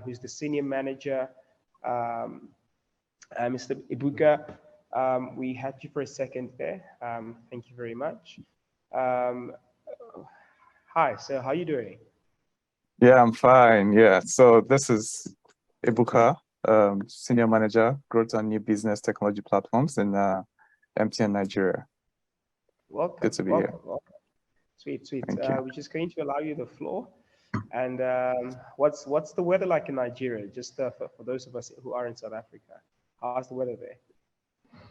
who's the senior manager, Mr. Ebuka. We had you for a second there. Thank you very much. Hi, so how are you doing? Yeah, I'm fine. Yeah, so this is Ebuka, Senior Manager, Growth and New Business Technology Platforms in MTN Nigeria. Welcome. Good to be welcome, here. welcome. Sweet, sweet. Thank you. We're just going to allow you the floor. And what's the weather like in Nigeria? Just for those of us who are in South Africa, how's the weather there?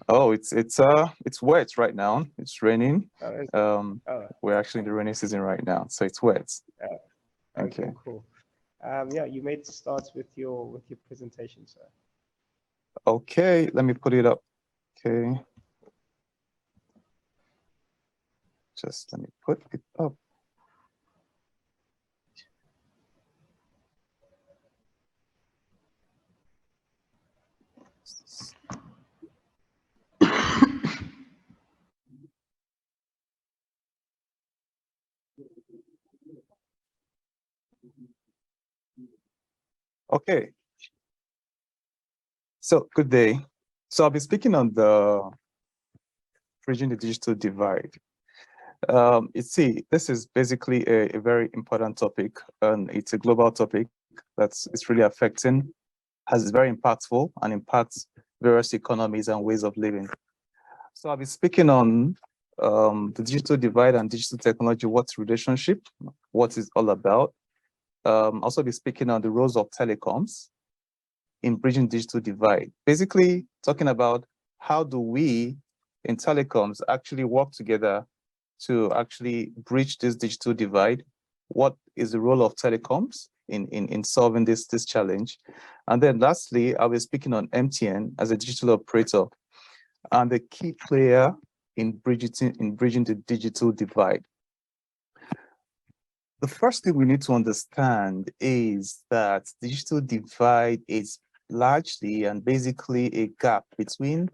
Oh, it's wet right now. It's raining. Oh, We're actually in the rainy season right now, so it's wet. oh, Thank okay, you. cool. Yeah, you made starts with your presentation, sir. Okay, let me put it up. Okay, just let me put it up. Okay, so good day. So I'll be speaking on the bridging the digital divide. This is basically a very important topic, and it's a global topic it's really affecting, is very impactful, and impacts various economies and ways of living. So I'll be speaking on the digital divide and digital technology, what's relationship, what it's all about. Also be speaking on the roles of telecoms in bridging digital divide. Basically talking about how do we in telecoms actually work together to actually bridge this digital divide. What is the role of telecoms in solving this challenge? And then lastly, I'll be speaking on MTN as a digital operator and the key player in bridging the digital divide. The first thing we need to understand is that digital divide is largely and basically a gap between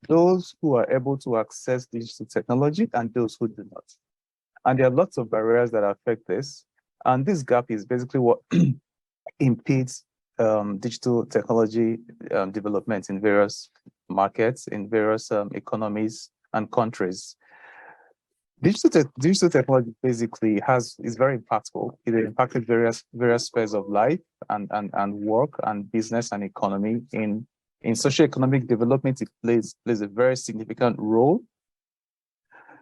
those who are able to access digital technology and those who do not. And there are lots of barriers that affect this. And this gap is basically what impedes digital technology development in various markets, in various economies and countries. Digital technology basically is very impactful. It impacted various spheres of life and work and business and economy. In socioeconomic development, it plays a very significant role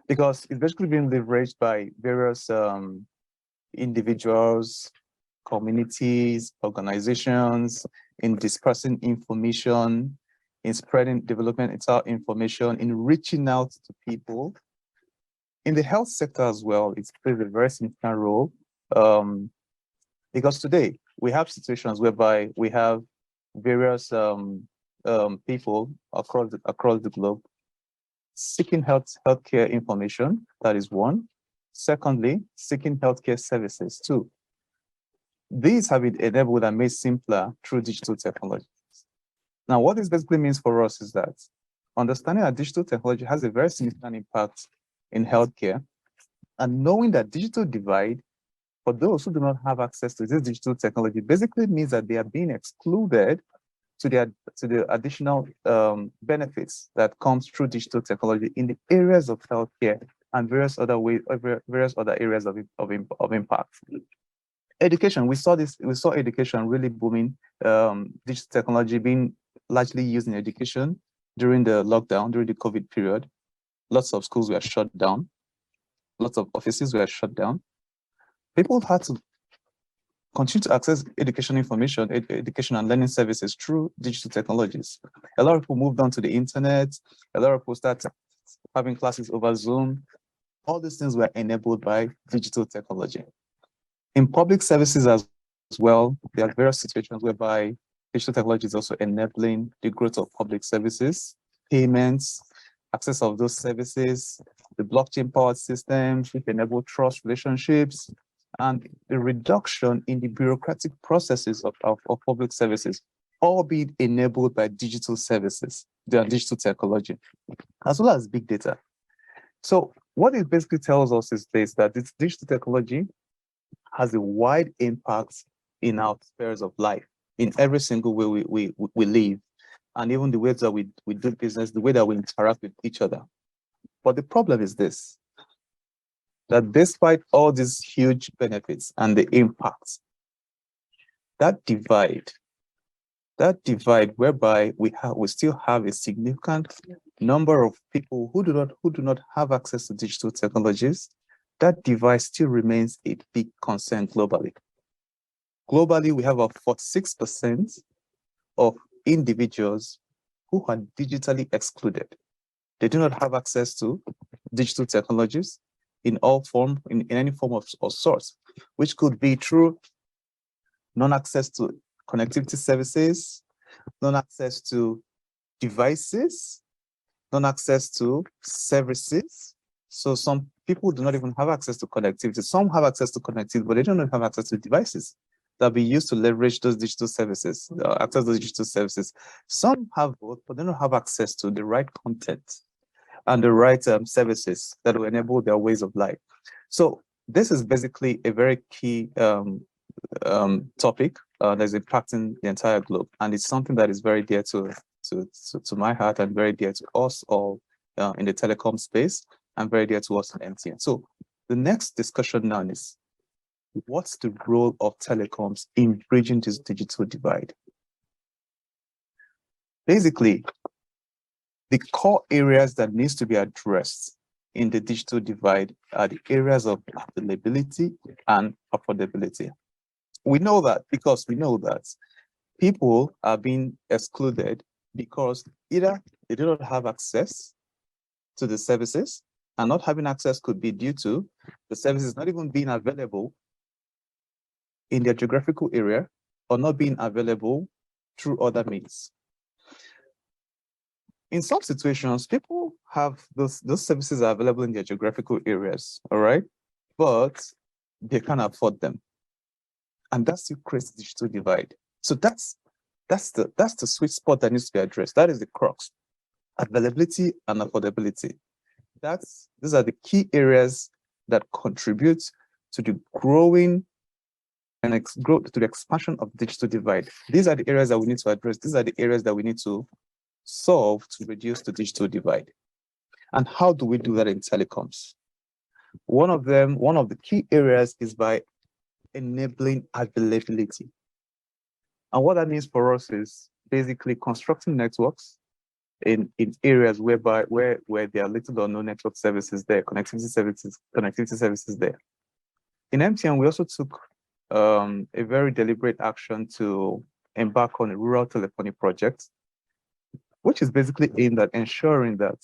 because it's basically being leveraged by various individuals, communities, organizations in dispersing information, in spreading developmental information, in reaching out to people. In the health sector as well, it plays a very significant role because today we have situations whereby we have various people across the globe seeking healthcare information. That is one. Secondly, seeking healthcare services too. These have been enabled and made simpler through digital technology. Now, what this basically means for us is that understanding that digital technology has a very significant impact in healthcare, and knowing that digital divide for those who do not have access to this digital technology basically means that they are being excluded to the additional benefits that comes through digital technology in the areas of healthcare and various other areas of impact. Education, we saw education really booming, digital technology being largely used in education during the lockdown, during the COVID period. Lots of schools were shut down. Lots of offices were shut down. People had to continue to access education information, education and learning services through digital technologies. A lot of people moved on to the internet. A lot of people started having classes over Zoom. All these things were enabled by digital technology. In public services as well, there are various situations whereby digital technology is also enabling the growth of public services, payments, access of those services, the blockchain-powered systems, which enable trust relationships, and the reduction in the bureaucratic processes of public services, all being enabled by digital services, the digital technology, as well as big data. So what it basically tells us is this, that this digital technology has a wide impact in our spheres of life, in every single way we live, and even the ways that we do business, the way that we interact with each other. But the problem is this, that despite all these huge benefits and the impacts, that divide whereby we still have a significant number of people who do not have access to digital technologies, that divide still remains a big concern globally. Globally, we have about 46% of individuals who are digitally excluded. They do not have access to digital technologies in any form of sorts, which could be through non-access to connectivity services, non-access to devices, non-access to services. So some people do not even have access to connectivity. Some have access to connectivity, but they don't have access to devices that be used to leverage those digital services, access those digital services. Some have both, but they don't have access to the right content and the right services that will enable their ways of life. So this is basically a very key topic that's impacting the entire globe, and it's something that is very dear to my heart and very dear to us all in the telecom space and very dear to us in MTN. So the next discussion now is, what's the role of telecoms in bridging this digital divide? Basically, the core areas that needs to be addressed in the digital divide are the areas of availability and affordability. We know that because we know that people are being excluded because either they do not have access to the services, and not having access could be due to the services not even being available in their geographical area or not being available through other means. In some situations, people have those services are available in their geographical areas, all right, but they can't afford them. And that still creates a digital divide. So that's the sweet spot that needs to be addressed. That is the crux. Availability and affordability. These are the key areas that contribute to the growing and to the expansion of digital divide. These are the areas that we need to address. These are the areas that we need to solve to reduce the digital divide. And how do we do that in telecoms? One of the key areas is by enabling availability. And what that means for us is basically constructing networks in areas where there are little or no network services there, connectivity services there. In MTN, we also took a very deliberate action to embark on a rural telephony project, which is basically aimed at ensuring that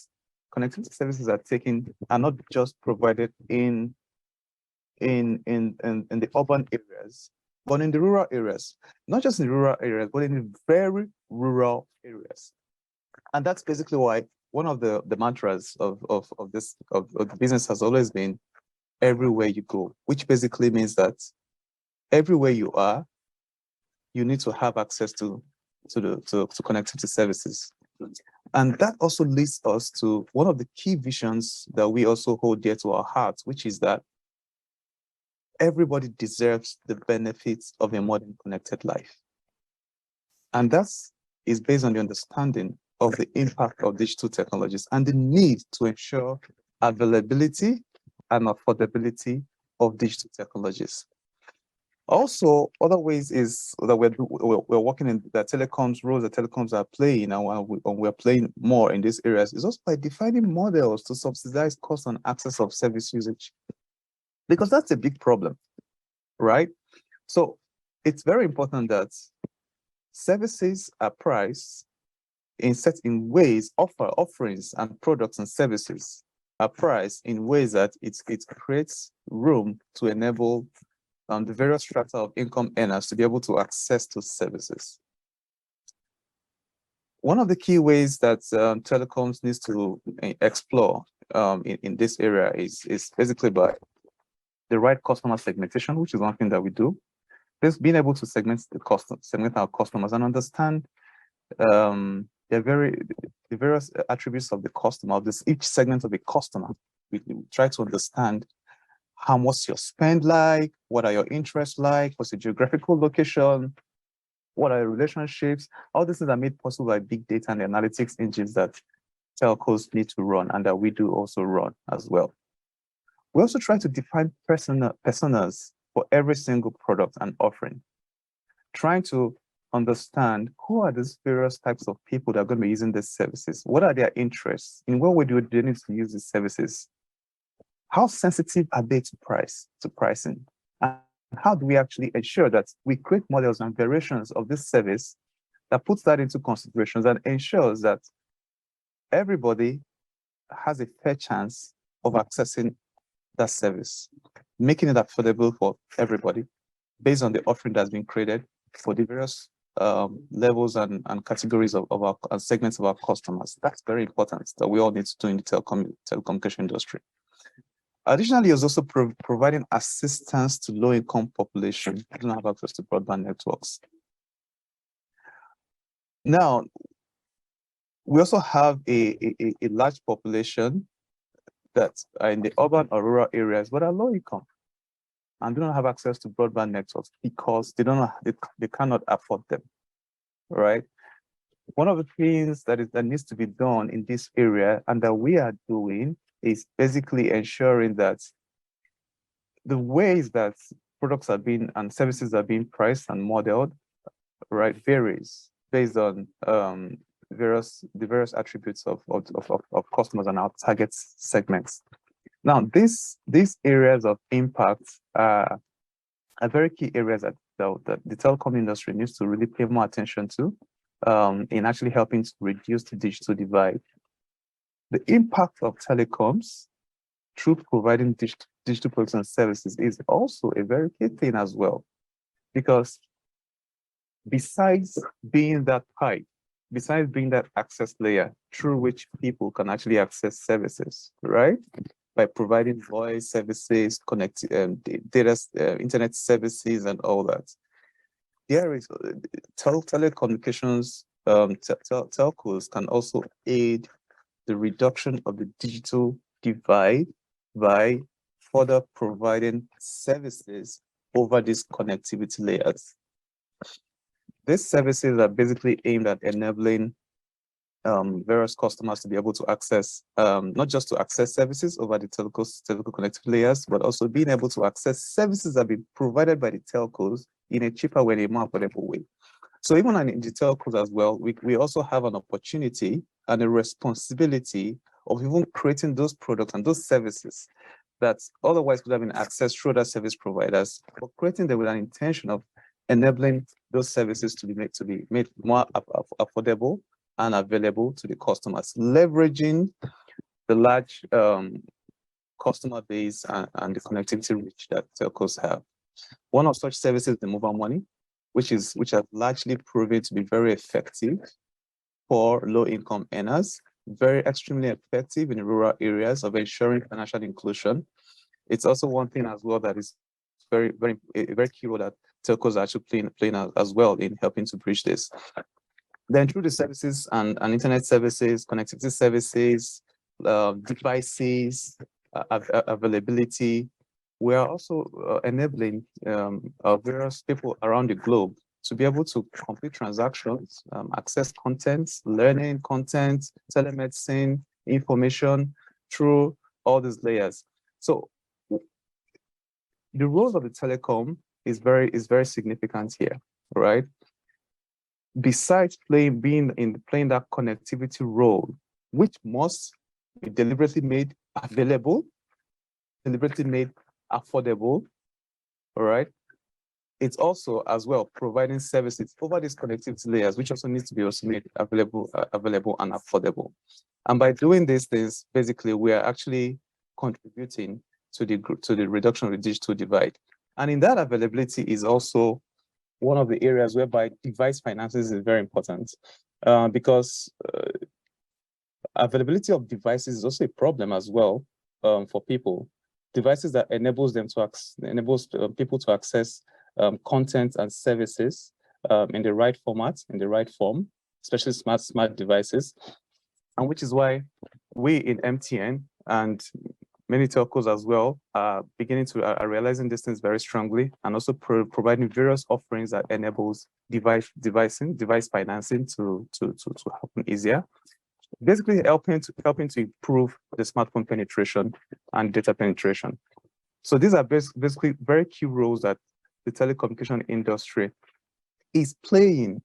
connectivity services are not just provided in the urban areas, but in the rural areas. Not just in the rural areas, but in the very rural areas. And that's basically why one of the mantras of the business has always been everywhere you go, which basically means that everywhere you are, you need to have access to connectivity services. And that also leads us to one of the key visions that we also hold dear to our hearts, which is that everybody deserves the benefits of a modern connected life. And that is based on the understanding of the impact of digital technologies and the need to ensure availability and affordability of digital technologies. Also, other ways is that we're working in the telecoms roles that telecoms are playing, and we're playing more in these areas, is also by defining models to subsidize cost and access of service usage. Because that's a big problem, right? So it's very important that services are priced in ways, offerings and products and services are priced in ways that it creates room to enable the various strata of income earners to be able to access those services. One of the key ways that telecoms needs to explore in this area is basically by the right customer segmentation, which is one thing that we do. Just being able to segment our customers and understand the various attributes of the customer, of each segment of the customer. We try to understand how much your spend like, what are your interests like, what's your geographical location, what are relationships? All these things are made possible by big data and analytics engines that telcos need to run and that we do also run as well. We also try to define personas for every single product and offering, trying to understand who are these various types of people that are going to be using these services. What are their interests? In what way do they need to use these services? How sensitive are they to pricing? And how do we actually ensure that we create models and variations of this service that puts that into considerations and ensures that everybody has a fair chance of accessing that service, making it affordable for everybody based on the offering that's been created for the various levels and categories of our segments of our customers. That's very important that we all need to do in the telecommunication industry. Additionally, it's also providing assistance to low-income population who don't have access to broadband networks. Now, we also have a large population that are in the urban or rural areas but are low income and do not have access to broadband networks because they cannot afford them, right? One of the things that needs to be done in this area and that we are doing is basically ensuring that the ways that products are being and services are being priced and modeled, right, varies based on the various attributes of customers and our target segments. Now, these areas of impact are very key areas that the telecom industry needs to really pay more attention to in actually helping to reduce the digital divide. The impact of telecoms through providing digital products and services is also a very key thing as well, because besides being that pipe, besides being that access layer through which people can actually access services, right? By providing voice services, data, internet services, and all that. There is telecommunications, telcos can also aid the reduction of the digital divide by further providing services over these connectivity layers. These services are basically aimed at enabling various customers to be able to access, not just to access services over the telco connectivity layers, but also being able to access services that be provided by the telcos in a cheaper way, in a more affordable way. So even in the telcos as well, we also have an opportunity and a responsibility of even creating those products and those services that otherwise could have been accessed through other service providers, but creating them with an intention of enabling those services to be made more affordable and available to the customers, leveraging the large customer base and the connectivity reach that telcos have. One of such services is the mobile money, which has largely proven to be very effective for low-income earners, very extremely effective in rural areas of ensuring financial inclusion. It's also one thing as well that is a very key role that telcos are actually playing as well in helping to bridge this. Then through the services and internet services, connectivity services, devices, availability, we are also enabling various people around the globe to be able to complete transactions, access content, learning content, telemedicine, information through all these layers. So the role of the telecom is very significant here, right? Besides playing that connectivity role, which must be deliberately made available, deliberately made affordable, all right? It's also as well providing services over these connectivity layers, which also needs to be also made available and affordable. And by doing these things, basically, we are actually contributing to the reduction of the digital divide. And in that, availability is also one of the areas whereby device finances is very important, because availability of devices is also a problem as well for people. Devices that enables people to access content and services in the right format, in the right form, especially smart devices, and which is why we in MTN and Many telcos as well are beginning to are realizing this things very strongly, and also providing various offerings that enables device financing to happen easier. Basically helping to improve the smartphone penetration and data penetration. So these are basically very key roles that the telecommunication industry is playing,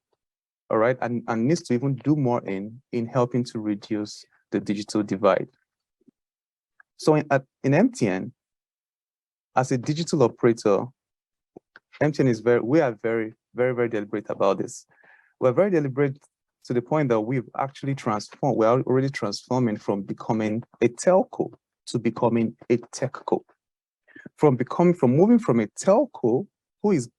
all right, and needs to even do more in helping to reduce the digital divide. So in MTN, as a digital operator, MTN is we are very deliberate about this. We're very deliberate to the point that we've actually transformed, we're already transforming from becoming a telco to becoming a techco. From moving from a telco who is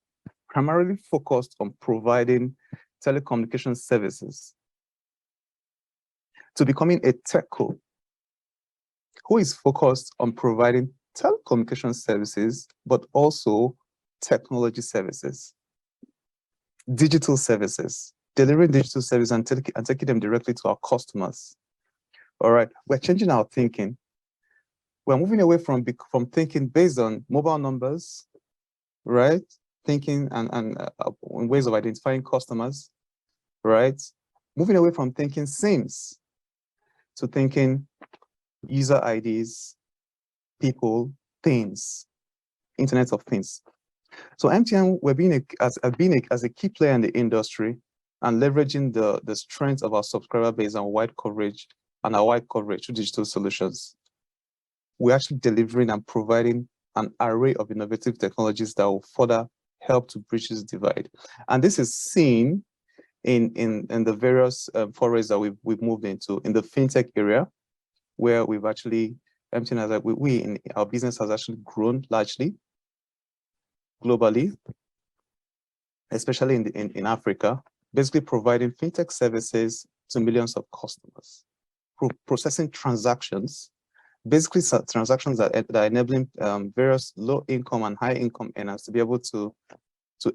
primarily focused on providing telecommunication services to becoming a techco who is focused on providing telecommunication services, but also technology services, digital services, delivering digital services and taking them directly to our customers. All right, we're changing our thinking. We're moving away from thinking based on mobile numbers, right? Thinking and ways of identifying customers, right? Moving away from thinking SIMs to thinking user IDs, people, things, Internet of Things. So MTN, we're being as a key player in the industry and leveraging the strength of our subscriber base and wide coverage through digital solutions. We're actually delivering and providing an array of innovative technologies that will further help to bridge this divide. And this is seen in the various forays that we've moved into in the fintech area, where we've actually, MTN has, our business has actually grown largely globally, especially in Africa, basically providing fintech services to millions of customers, processing transactions, basically transactions that are enabling various low-income and high-income earners to be able to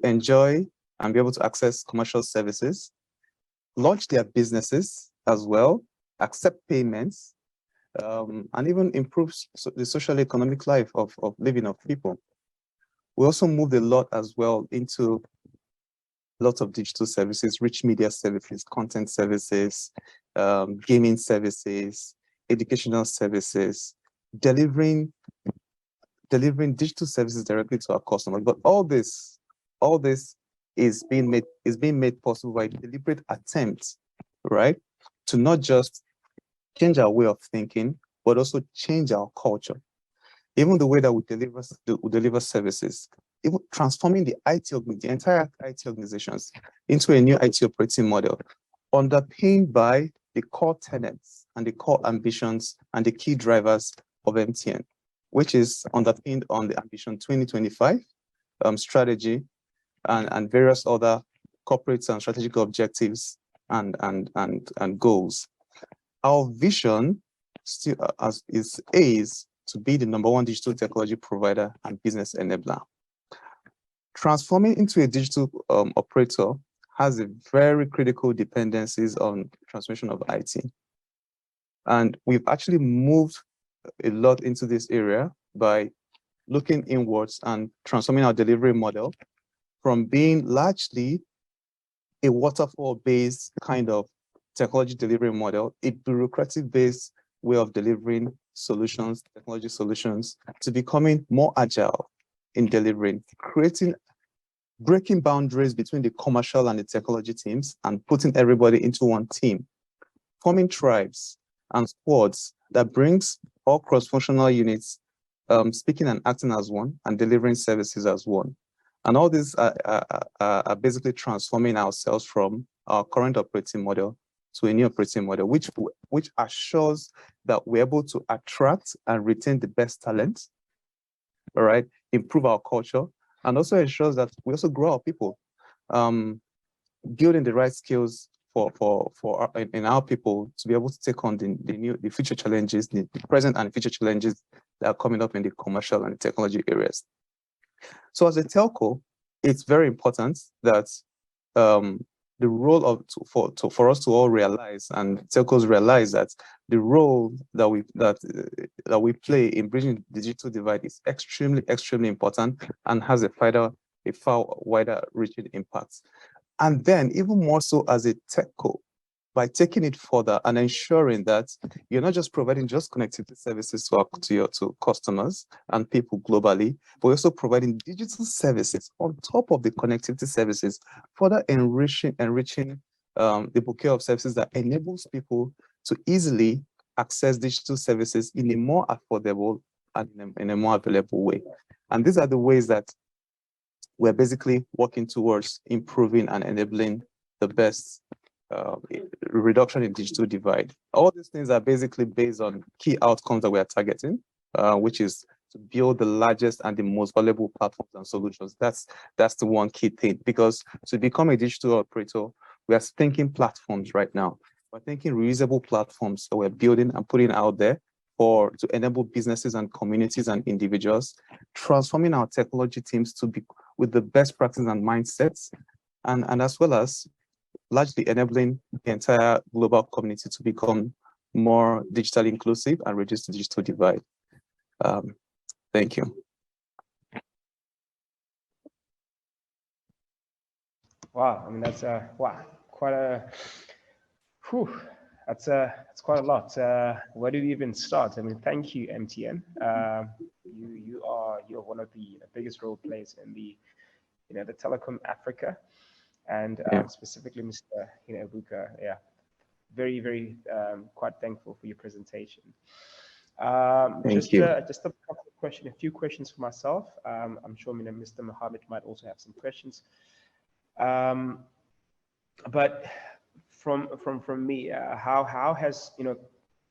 enjoy and be able to access commercial services, launch their businesses as well, accept payments, and even improve the social economic life of living of people. We also moved a lot as well into lots of digital services, rich media services, content services, gaming services, educational services, delivering digital services directly to our customers. But all this is being made possible by deliberate attempts, right, to not just change our way of thinking, but also change our culture. Even the way that we deliver services, even transforming the entire IT organizations into a new IT operating model, underpinned by the core tenets and the core ambitions and the key drivers of MTN, which is underpinned on the Ambition 2025 strategy and various other corporate and strategic objectives and goals. Our vision still is to be the #1 digital technology provider and business enabler. Transforming into a digital operator has a very critical dependencies on transformation of IT. And we've actually moved a lot into this area by looking inwards and transforming our delivery model from being largely a waterfall-based kind of technology delivery model, a bureaucratic-based way of delivering solutions, technology solutions, to becoming more agile in delivering, breaking boundaries between the commercial and the technology teams and putting everybody into one team, forming tribes and squads that brings all cross-functional units speaking and acting as one and delivering services as one. And all these are basically transforming ourselves from our current operating model to a new operating model, which assures that we're able to attract and retain the best talent, all right, improve our culture, and also ensures that we also grow our people, building the right skills in our people to be able to take on the future challenges, the present and future challenges that are coming up in the commercial and technology areas. So as a telco, it's very important that the role of for us to all realize, and telcos realize, that the role that we play in bridging the digital divide is extremely important and has a far wider reaching impact. And then even more so as a telco, by taking it further and ensuring that you're not just providing just connectivity services to customers and people globally, but also providing digital services on top of the connectivity services, further enriching the bouquet of services that enables people to easily access digital services in a more affordable and in a more available way. And these are the ways that we're basically working towards improving and enabling the best reduction in digital divide. All these things are basically based on key outcomes that we are targeting, which is to build the largest and the most valuable platforms and solutions. That's the one key thing, because to become a digital operator, we are thinking platforms right now. We're thinking reusable platforms that we're building and putting out there to enable businesses and communities and individuals, transforming our technology teams to be with the best practices and mindsets, and as well as largely enabling the entire global community to become more digitally inclusive and reduce the digital divide. Thank you. Wow, I mean, that's quite a, that's quite a lot. Where do we even start? I mean, thank you, MTN. You're one of the biggest role players in the the telecom Africa, and specifically Mr. Ebuka. Yeah, very quite thankful for your presentation. Just a couple of questions, a few questions for myself. I'm sure Mr. Mohammed might also have some questions. But from me, how has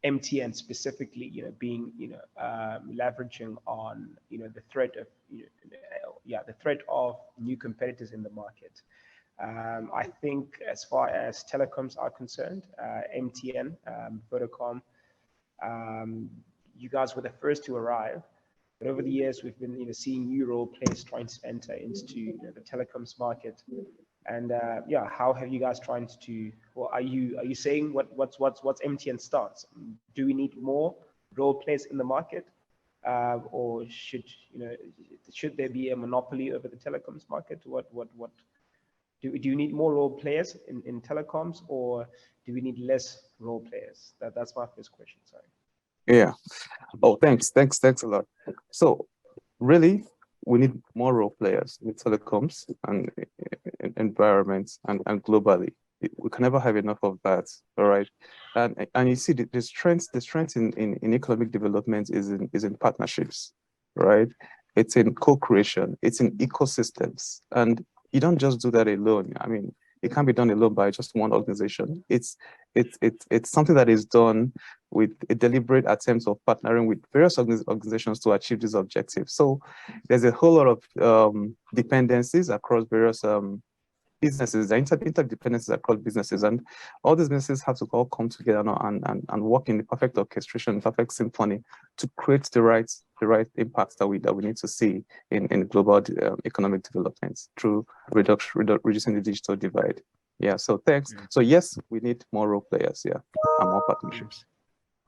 MTN specifically being leveraging on the threat of the threat of new competitors in the market. I think as far as telecoms are concerned, MTN, Vodacom, you guys were the first to arrive. But over the years, we've been seeing new role players trying to enter into the telecoms market. And how have you guys trying to? Well, are you saying what's MTN stance? Do we need more role players in the market, or should there be a monopoly over the telecoms market? What do you need more role players in telecoms, or do we need less role players? That's my first question. Sorry. Yeah. Oh, thanks a lot. So really, we need more role players with telecoms and environments and globally. We can never have enough of that. All right. And you see the strength in economic development is in partnerships, right? It's in co-creation, it's in ecosystems. And you don't just do that alone. I mean, it can't be done alone by just one organization. It's something that is done with a deliberate attempt of partnering with various organizations to achieve these objectives. So there's a whole lot of dependencies across various businesses, the interdependencies across businesses, and all these businesses have to all come together now and work in the perfect orchestration, perfect symphony to create the right impacts that we need to see in global economic development through reducing the digital divide. Yeah, so thanks. So yes, we need more role players, and more partnerships.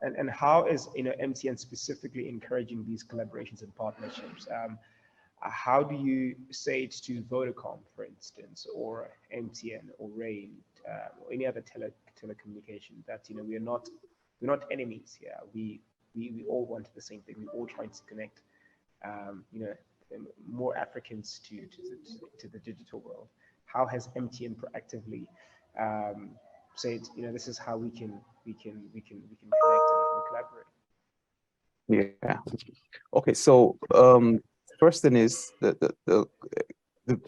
And how is MTN specifically encouraging these collaborations and partnerships? How do you say it to Vodacom, for instance, or MTN or Rain, or any other telecommunication that we're not enemies here. We all want the same thing. We're all trying to connect more Africans to the digital world. How has MTN proactively said this is how we can connect and collaborate? Yeah. Okay. So first thing is the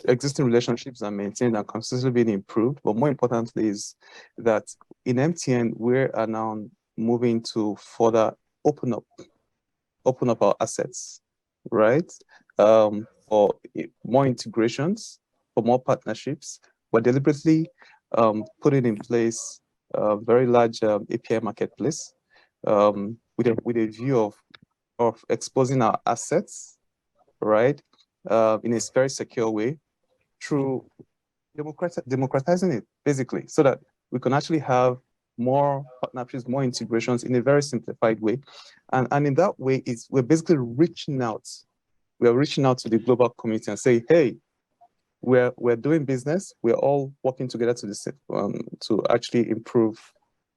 existing relationships are maintained and consistently being improved. But more importantly is that in MTN, we are now moving to further open up our assets, right? For more integrations, for more partnerships. We're deliberately putting in place a very large API marketplace with a view of exposing our assets, right, in a very secure way through democratizing it basically, so that we can actually have more partnerships, more integrations in a very simplified way. And in that way, we're basically reaching out. We're reaching out to the global community and say, hey, we're doing business. We're all working together to actually improve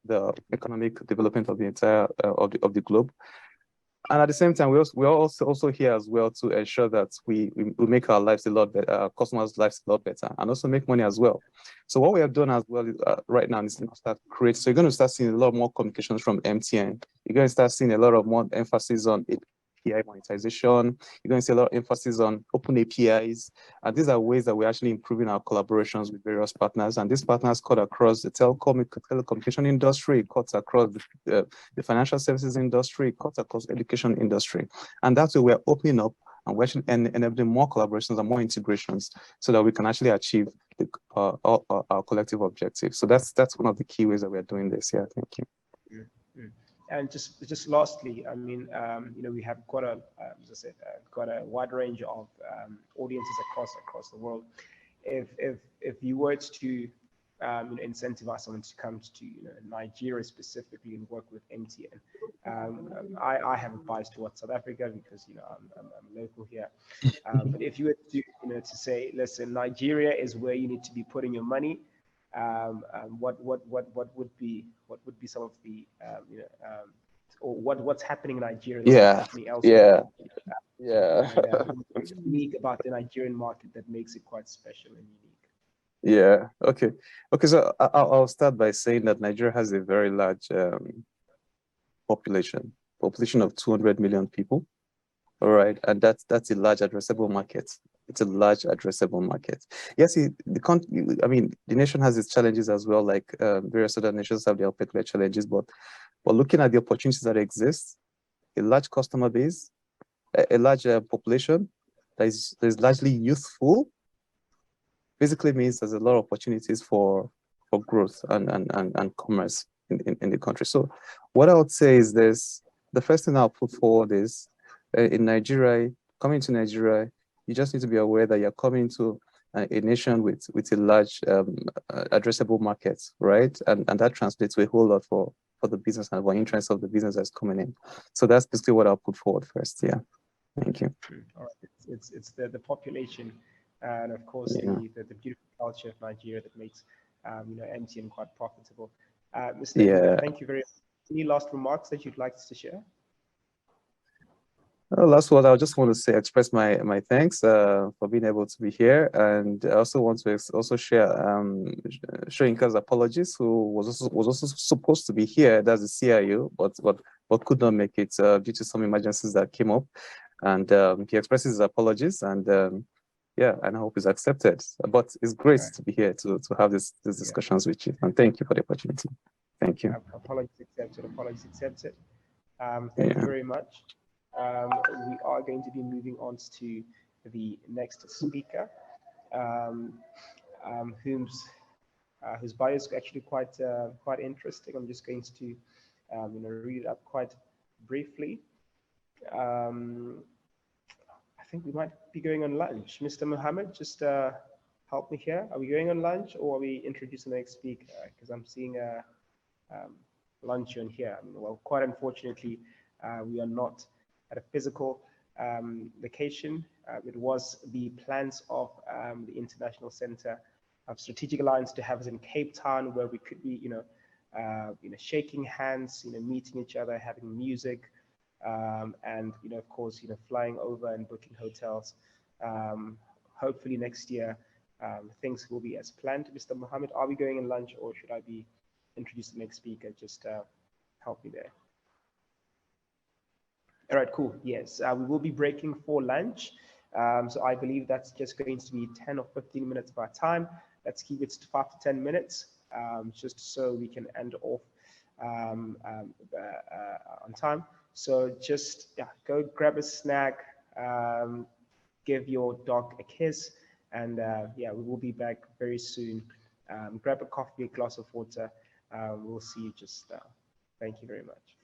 the economic development of the entire of the globe. And at the same time, we're also here as well to ensure that we make our lives a lot better, our customers' lives a lot better, and also make money as well. So what we have done as well right now is start create. So you're going to start seeing a lot more communications from MTN. You're going to start seeing a lot of more emphasis on API monetization. You're going to see a lot of emphasis on open APIs. And these are ways that we're actually improving our collaborations with various partners. And these partners cut across the telecommunication industry, it cuts across the financial services industry, it cuts across education industry. And that's where we're opening up and we're actually enabling more collaborations and more integrations so that we can actually achieve our collective objectives. So that's one of the key ways that we're doing this. Yeah, thank you. Mm-hmm. And just lastly, I mean, we have quite a, as I said, quite a wide range of audiences across the world. If you were to incentivize someone to come to Nigeria specifically and work with MTN, I have a bias towards South Africa because I'm local here. But if you were to say, listen, Nigeria is where you need to be putting your money. What would be some of the or what's happening in Nigeria that's not happening elsewhere? What's unique about the Nigerian market that makes it quite special and unique? Yeah. Okay. So I'll start by saying that Nigeria has a very large population of 200 million people. All right, and that's a large addressable market. It's a large addressable market. Yes, the nation has its challenges as well, like various other nations have their particular challenges, but looking at the opportunities that exist, a large customer base, a large population that is largely youthful, basically means there's a lot of opportunities for growth and commerce in the country. So what I would say is this: the first thing I'll put forward is, in Nigeria, coming to Nigeria, you just need to be aware that you're coming to a nation with a large addressable market, right? And that translates to a whole lot for the business and for interest of the business that's coming in. So that's basically what I'll put forward first. Yeah, thank you. All right. It's the population and of course the beautiful culture of Nigeria that makes MTN quite profitable. Mr. Ebuka, thank you very much. Any last remarks that you'd like to share? Last word, I just want to express my thanks for being able to be here, and I also want to share Shoyinka's apologies, who was also supposed to be here. That's the CIO, but could not make it due to some emergencies that came up, and he expresses his apologies, and and I hope it's accepted. But it's great to be here to have these discussions with you, and thank you for the opportunity. Thank you. Apologies accepted. Thank you very much. We are going to be moving on to the next speaker, whose bio is actually quite interesting. I'm just going to read it up quite briefly. I think we might be going on lunch. Mr. Mohammed, just help me here. Are we going on lunch, or are we introducing the next speaker? Because I'm seeing a lunch on here. Well, quite unfortunately, we are not at a physical location. It was the plans of the International Center of Strategic Alliance to have us in Cape Town, where we could be, shaking hands, meeting each other, having music, and of course, flying over and booking hotels. Hopefully next year, things will be as planned. Mr. Mohammed, are we going in lunch, or should I be introducing the next speaker? Just help me there. All right, cool. Yes, we will be breaking for lunch. So I believe that's just going to be 10 or 15 minutes of our time. Let's keep it to 5 to 10 minutes, just so we can end off on time. So just go grab a snack, give your dog a kiss, and we will be back very soon. Grab a coffee, a glass of water. We'll see you just now. Thank you very much.